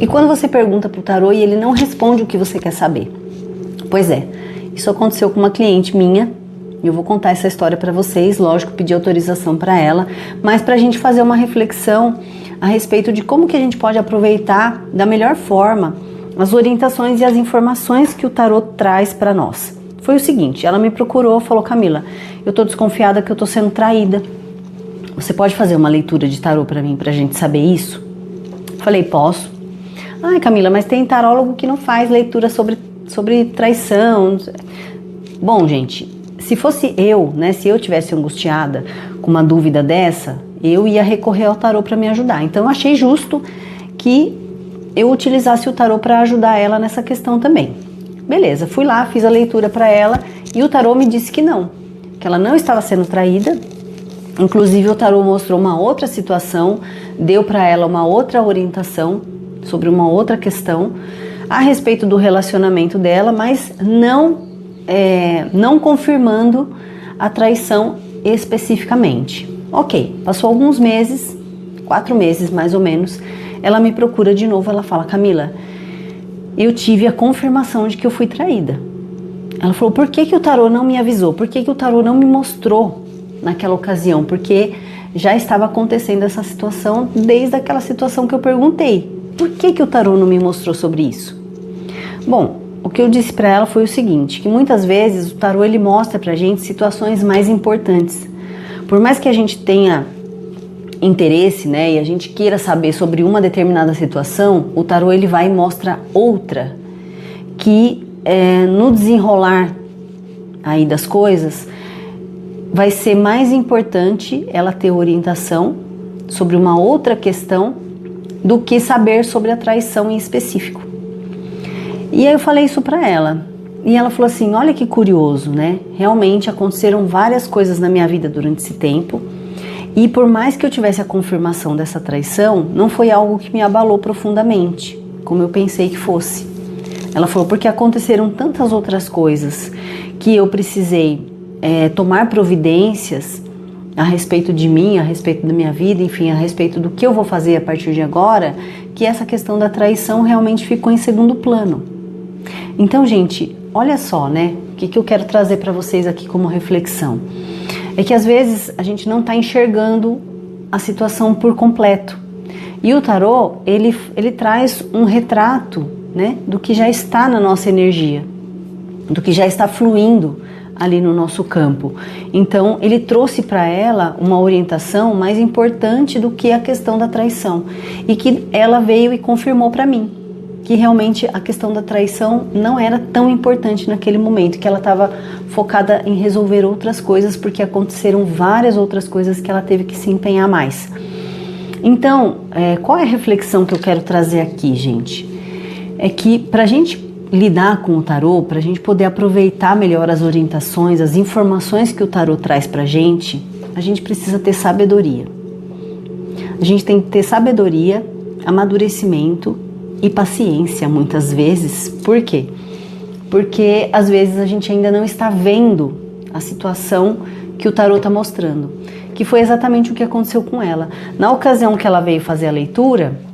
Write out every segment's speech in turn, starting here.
E quando você pergunta pro tarô e ele não responde o que você quer saber? Pois é, isso aconteceu com uma cliente minha. Eu vou contar essa história para vocês, lógico, pedir autorização para ela, mas para a gente fazer uma reflexão a respeito de como que a gente pode aproveitar da melhor forma as orientações e as informações que o tarô traz para nós. Foi o seguinte, ela me procurou, falou: Camila, eu tô desconfiada que eu tô sendo traída. Você pode fazer uma leitura de tarô para mim, pra gente saber isso? Falei: posso. Ai, Camila, mas tem tarólogo que não faz leitura sobre traição. Bom, gente, se fosse eu, né, se eu tivesse angustiada com uma dúvida dessa, eu ia recorrer ao tarô para me ajudar. Então eu achei justo que eu utilizasse o tarô para ajudar ela nessa questão também. Beleza, fui lá, fiz a leitura para ela e o tarô me disse que não, que ela não estava sendo traída. Inclusive o tarô mostrou uma outra situação, deu para ela uma outra orientação sobre uma outra questão a respeito do relacionamento dela, mas não confirmando a traição especificamente. Ok, passou alguns meses, 4 meses mais ou menos, ela me procura de novo, ela fala: Camila, eu tive a confirmação de que eu fui traída. Ela falou: por que o tarô não me avisou? Por que o tarô não me mostrou naquela ocasião? Porque já estava acontecendo essa situação desde aquela situação que eu perguntei. Por que o tarô não me mostrou sobre isso? Bom, o que eu disse para ela foi o seguinte, que muitas vezes o tarô ele mostra pra gente situações mais importantes. Por mais que a gente tenha interesse, né, e a gente queira saber sobre uma determinada situação, o tarô ele vai e mostra outra que no desenrolar aí das coisas vai ser mais importante ela ter orientação sobre uma outra questão do que saber sobre a traição em específico. E aí eu falei isso pra ela. E ela falou assim: olha que curioso, né? Realmente aconteceram várias coisas na minha vida durante esse tempo. E por mais que eu tivesse a confirmação dessa traição, não foi algo que me abalou profundamente, como eu pensei que fosse. Ela falou: porque aconteceram tantas outras coisas que eu precisei tomar providências a respeito de mim, a respeito da minha vida, enfim, a respeito do que eu vou fazer a partir de agora, que essa questão da traição realmente ficou em segundo plano. Então, gente, olha só, né? O que eu quero trazer para vocês aqui como reflexão? É que às vezes a gente não está enxergando a situação por completo. E o tarô, ele traz um retrato, né, do que já está na nossa energia, do que já está fluindo ali no nosso campo. Então, ele trouxe para ela uma orientação mais importante do que a questão da traição. E que ela veio e confirmou para mim que realmente a questão da traição não era tão importante naquele momento, que ela estava focada em resolver outras coisas, porque aconteceram várias outras coisas que ela teve que se empenhar mais. Então, qual é a reflexão que eu quero trazer aqui, gente? É que para a gente lidar com o tarô, para a gente poder aproveitar melhor as orientações, as informações que o tarô traz para a gente precisa ter sabedoria. A gente tem que ter sabedoria, amadurecimento e paciência muitas vezes. Por quê? Porque às vezes a gente ainda não está vendo a situação que o tarô está mostrando, que foi exatamente o que aconteceu com ela. Na ocasião que ela veio fazer a leitura,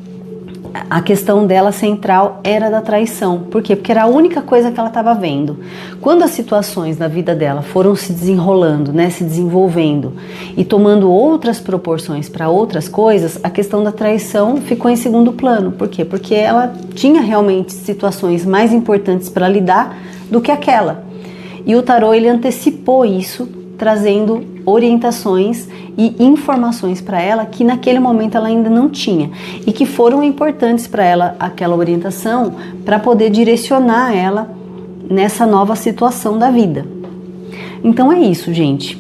a questão dela central era da traição. Por quê? Porque era a única coisa que ela estava vendo. Quando as situações da vida dela foram se desenrolando, né, se desenvolvendo e tomando outras proporções para outras coisas, a questão da traição ficou em segundo plano. Por quê? Porque ela tinha realmente situações mais importantes para lidar do que aquela. E o tarô, ele antecipou isso, trazendo orientações e informações para ela que naquele momento ela ainda não tinha e que foram importantes para ela, aquela orientação, para poder direcionar ela nessa nova situação da vida. Então é isso, gente.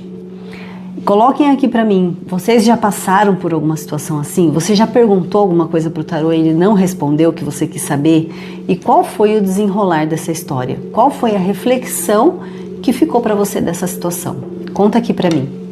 Coloquem aqui para mim, vocês já passaram por alguma situação assim? Você já perguntou alguma coisa pro tarô e ele não respondeu o que você quis saber? E qual foi o desenrolar dessa história? Qual foi a reflexão que ficou para você dessa situação? Conta aqui para mim.